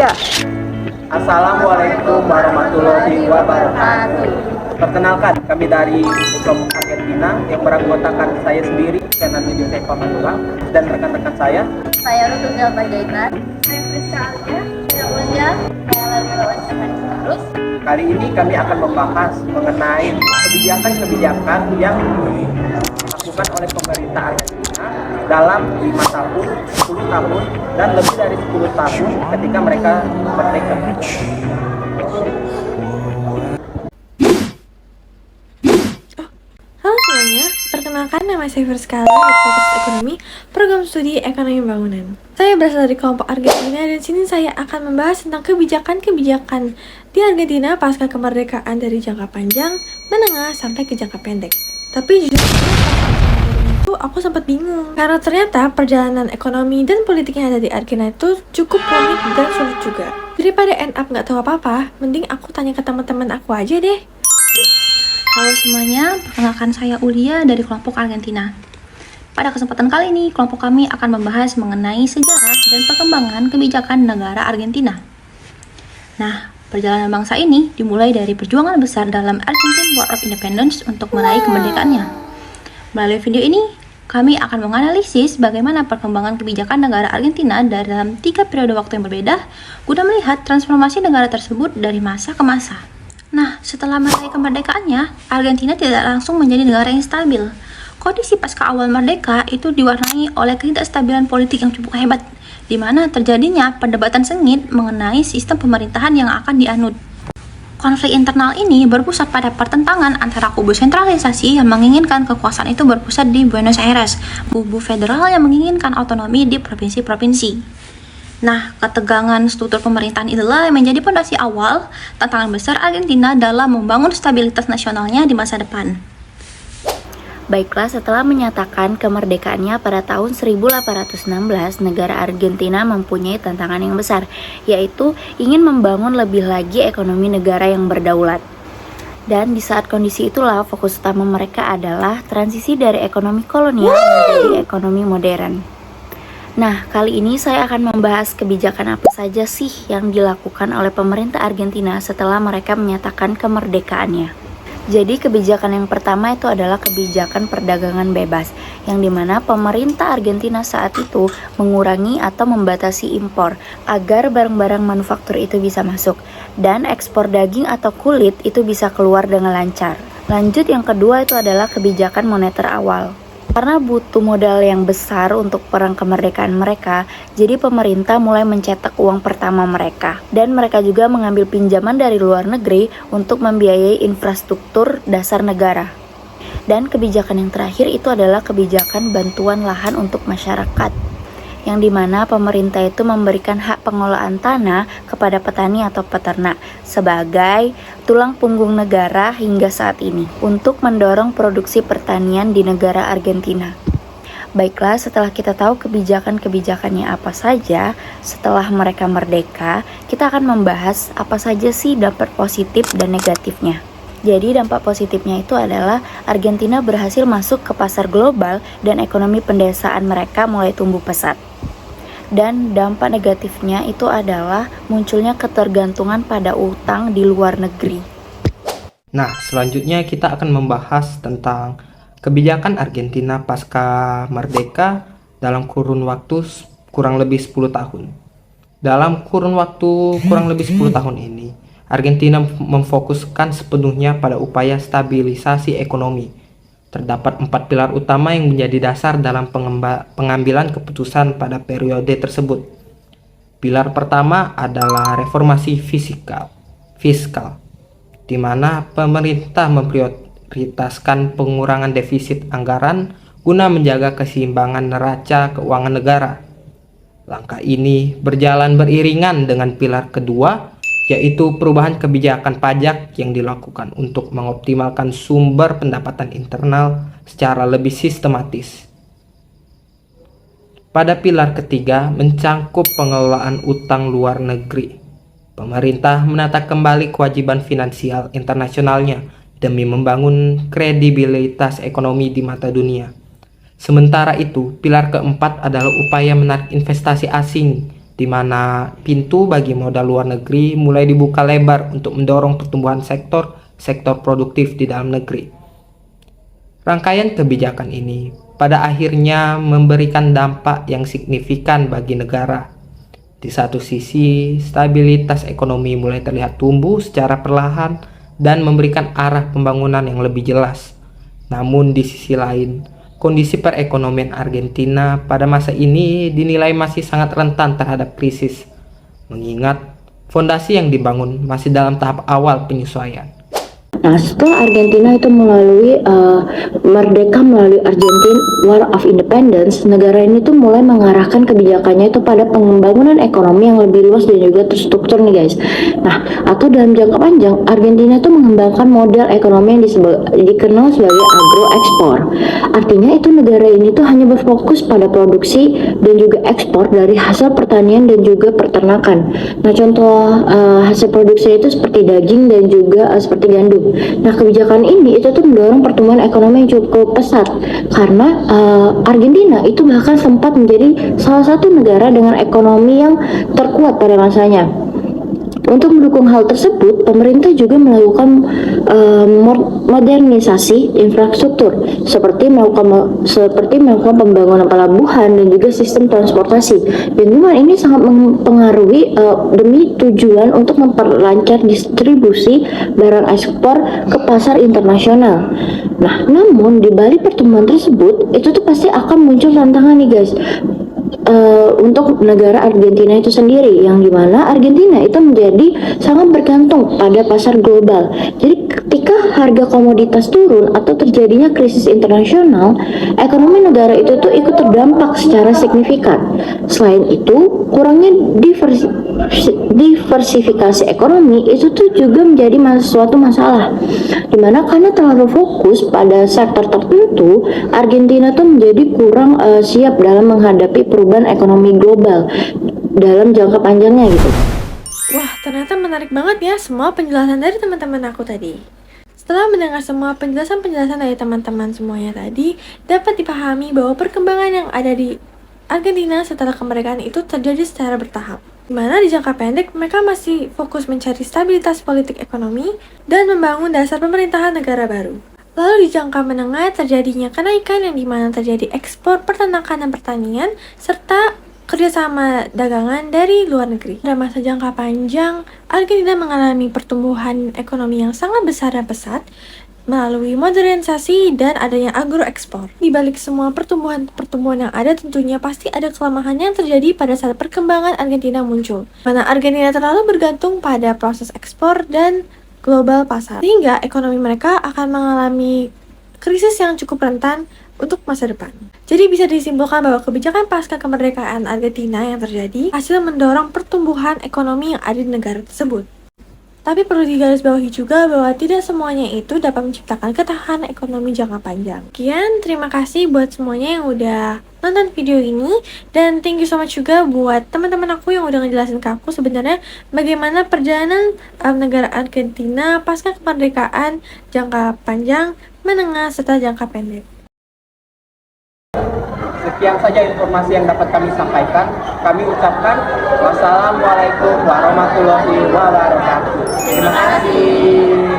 3. Assalamualaikum warahmatullahi wabarakatuh. Perkenalkan, kami dari kelompok Argentina yang beranggotakan saya sendiri, Fernando Jose Pamanuka, dan rekan-rekan saya. Saya Rutu Zelma Jaitan. Saya Friska Alia. Saya Ulja. Saya Lalu Rawan Terus. Kali ini kami akan membahas mengenai kebijakan-kebijakan yang dilakukan oleh pemerintah Argentina dalam 5 tahun, 10 tahun, dan lebih dari 10 tahun ketika mereka merdeka. Halo semuanya, perkenalkan nama saya Friska Alia dari Fakultas Ekonomi, Program Studi Ekonomi Bangunan. Saya berasal dari kelompok Argentina dan sini saya akan membahas tentang kebijakan-kebijakan di Argentina pasca kemerdekaan dari jangka panjang, menengah, sampai ke jangka pendek. Tapi jujur itu aku sempat bingung karena ternyata perjalanan ekonomi dan politik yang ada di Argentina itu cukup rumit dan sulit juga. Daripada end up nggak tahu apa-apa, mending aku tanya ke teman-teman aku aja deh. Halo semuanya, perkenalkan saya Ulia dari kelompok Argentina. Pada kesempatan kali ini, kelompok kami akan membahas mengenai sejarah dan perkembangan kebijakan negara Argentina. Nah, perjalanan bangsa ini dimulai dari perjuangan besar dalam Argentine War of Independence untuk meraih kemerdekaannya. Melalui video ini, kami akan menganalisis bagaimana perkembangan kebijakan negara Argentina dalam 3 periode waktu yang berbeda, guna melihat transformasi negara tersebut dari masa ke masa. Nah, setelah meraih kemerdekaannya, Argentina tidak langsung menjadi negara yang stabil. Kondisi pasca awal merdeka itu diwarnai oleh ketidakstabilan politik yang cukup hebat, di mana terjadinya perdebatan sengit mengenai sistem pemerintahan yang akan dianut. Konflik internal ini berpusat pada pertentangan antara kubu sentralisasi yang menginginkan kekuasaan itu berpusat di Buenos Aires, kubu federal yang menginginkan otonomi di provinsi-provinsi. Nah, ketegangan struktur pemerintahan itulah yang menjadi fondasi awal tantangan besar Argentina dalam membangun stabilitas nasionalnya di masa depan. Baiklah, setelah menyatakan kemerdekaannya pada tahun 1816, negara Argentina mempunyai tantangan yang besar, yaitu ingin membangun lebih lagi ekonomi negara yang berdaulat. Dan di saat kondisi itulah fokus utama mereka adalah transisi dari ekonomi kolonial menjadi ekonomi modern. Nah, kali ini saya akan membahas kebijakan apa saja sih yang dilakukan oleh pemerintah Argentina setelah mereka menyatakan kemerdekaannya. Jadi kebijakan yang pertama itu adalah kebijakan perdagangan bebas, yang dimana pemerintah Argentina saat itu mengurangi atau membatasi impor agar barang-barang manufaktur itu bisa masuk, dan ekspor daging atau kulit itu bisa keluar dengan lancar. Lanjut, yang kedua itu adalah kebijakan moneter awal. Karena butuh modal yang besar untuk perang kemerdekaan mereka, jadi pemerintah mulai mencetak uang pertama mereka. Dan mereka juga mengambil pinjaman dari luar negeri untuk membiayai infrastruktur dasar negara. Dan kebijakan yang terakhir itu adalah kebijakan bantuan lahan untuk masyarakat, yang dimana pemerintah itu memberikan hak pengelolaan tanah kepada petani atau peternak sebagai tulang punggung negara hingga saat ini untuk mendorong produksi pertanian di negara Argentina. Baiklah, setelah kita tahu kebijakan-kebijakannya apa saja setelah mereka merdeka, kita akan membahas apa saja sih dampak positif dan negatifnya. Jadi dampak positifnya itu adalah Argentina berhasil masuk ke pasar global dan ekonomi pedesaan mereka mulai tumbuh pesat. Dan dampak negatifnya itu adalah munculnya ketergantungan pada utang di luar negeri. Nah, selanjutnya kita akan membahas tentang kebijakan Argentina pasca merdeka dalam kurun waktu kurang lebih 10 tahun. Dalam kurun waktu kurang lebih 10 tahun ini, Argentina memfokuskan sepenuhnya pada upaya stabilisasi ekonomi. Terdapat 4 pilar utama yang menjadi dasar dalam pengambilan keputusan pada periode tersebut. Pilar pertama adalah reformasi fiskal, di mana pemerintah memprioritaskan pengurangan defisit anggaran guna menjaga keseimbangan neraca keuangan negara. Langkah ini berjalan beriringan dengan pilar kedua, yaitu perubahan kebijakan pajak yang dilakukan untuk mengoptimalkan sumber pendapatan internal secara lebih sistematis. Pada pilar ketiga, mencangkup pengelolaan utang luar negeri. Pemerintah menata kembali kewajiban finansial internasionalnya demi membangun kredibilitas ekonomi di mata dunia. Sementara itu, pilar keempat adalah upaya menarik investasi asing di mana pintu bagi modal luar negeri mulai dibuka lebar untuk mendorong pertumbuhan sektor produktif di dalam negeri. Rangkaian kebijakan ini pada akhirnya memberikan dampak yang signifikan bagi negara. Di satu sisi, stabilitas ekonomi mulai terlihat tumbuh secara perlahan dan memberikan arah pembangunan yang lebih jelas. Namun di sisi lain, kondisi perekonomian Argentina pada masa ini dinilai masih sangat rentan terhadap krisis, mengingat fondasi yang dibangun masih dalam tahap awal penyesuaian. Nah, setelah Argentina itu melalui merdeka melalui Argentine War of Independence, negara ini tuh mulai mengarahkan kebijakannya itu pada pembangunan ekonomi yang lebih luas dan juga terstruktur nih guys. Nah, atau dalam jangka panjang, Argentina itu mengembangkan model ekonomi yang dikenal sebagai agro ekspor. Artinya itu negara ini tuh hanya berfokus pada produksi dan juga ekspor dari hasil pertanian dan juga peternakan. Nah, contoh hasil produksi itu seperti daging dan juga seperti gandum. Nah, kebijakan ini itu tuh mendorong pertumbuhan ekonomi yang cukup pesat karena Argentina itu bahkan sempat menjadi salah satu negara dengan ekonomi yang terkuat pada masanya. Untuk mendukung hal tersebut, pemerintah juga melakukan modernisasi infrastruktur seperti melakukan pembangunan pelabuhan dan juga sistem transportasi. Bantuan ini sangat mempengaruhi demi tujuan untuk memperlancar distribusi barang ekspor ke pasar internasional. Nah, namun di balik pertumbuhan tersebut, itu tuh pasti akan muncul tantangan nih guys. Untuk negara Argentina itu sendiri, yang dimana Argentina itu menjadi sangat bergantung pada pasar global. Jadi ketika harga komoditas turun atau terjadinya krisis internasional, ekonomi negara itu tuh ikut terdampak secara signifikan. Selain itu, kurangnya diversifikasi ekonomi itu tuh juga menjadi suatu masalah, dimana karena terlalu fokus pada sektor tertentu, Argentina tuh menjadi kurang siap dalam menghadapi perubahan ekonomi global dalam jangka panjangnya gitu. Wah, ternyata menarik banget ya semua penjelasan dari teman-teman aku tadi. Setelah mendengar semua penjelasan-penjelasan dari teman-teman semuanya tadi, dapat dipahami bahwa perkembangan yang ada di Argentina setelah kemerdekaan itu terjadi secara bertahap. Di mana di jangka pendek mereka masih fokus mencari stabilitas politik ekonomi dan membangun dasar pemerintahan negara baru. Lalu di jangka menengah terjadinya kenaikan yang dimana terjadi ekspor peternakan dan pertanian serta kerjasama dagangan dari luar negeri. Pada masa jangka panjang, Argentina mengalami pertumbuhan ekonomi yang sangat besar dan pesat melalui modernisasi dan adanya agro ekspor. Di balik semua pertumbuhan yang ada, tentunya pasti ada kelemahan yang terjadi pada saat perkembangan Argentina muncul. Mana Argentina terlalu bergantung pada proses ekspor dan global pasar, sehingga ekonomi mereka akan mengalami krisis yang cukup rentan untuk masa depan. Jadi bisa disimpulkan bahwa kebijakan pasca kemerdekaan Argentina yang terjadi hasil mendorong pertumbuhan ekonomi yang ada di negara tersebut. Tapi perlu digarisbawahi juga bahwa tidak semuanya itu dapat menciptakan ketahanan ekonomi jangka panjang. Sekian, terima kasih buat semuanya yang udah nonton video ini, dan thank you so much juga buat teman-teman aku yang udah ngejelasin ke aku sebenarnya bagaimana perjalanan negara Argentina pasca kemerdekaan jangka panjang, menengah, serta jangka pendek. Sekian saja informasi yang dapat kami sampaikan. Kami ucapkan wassalamualaikum warahmatullahi wabarakatuh. Terima kasih.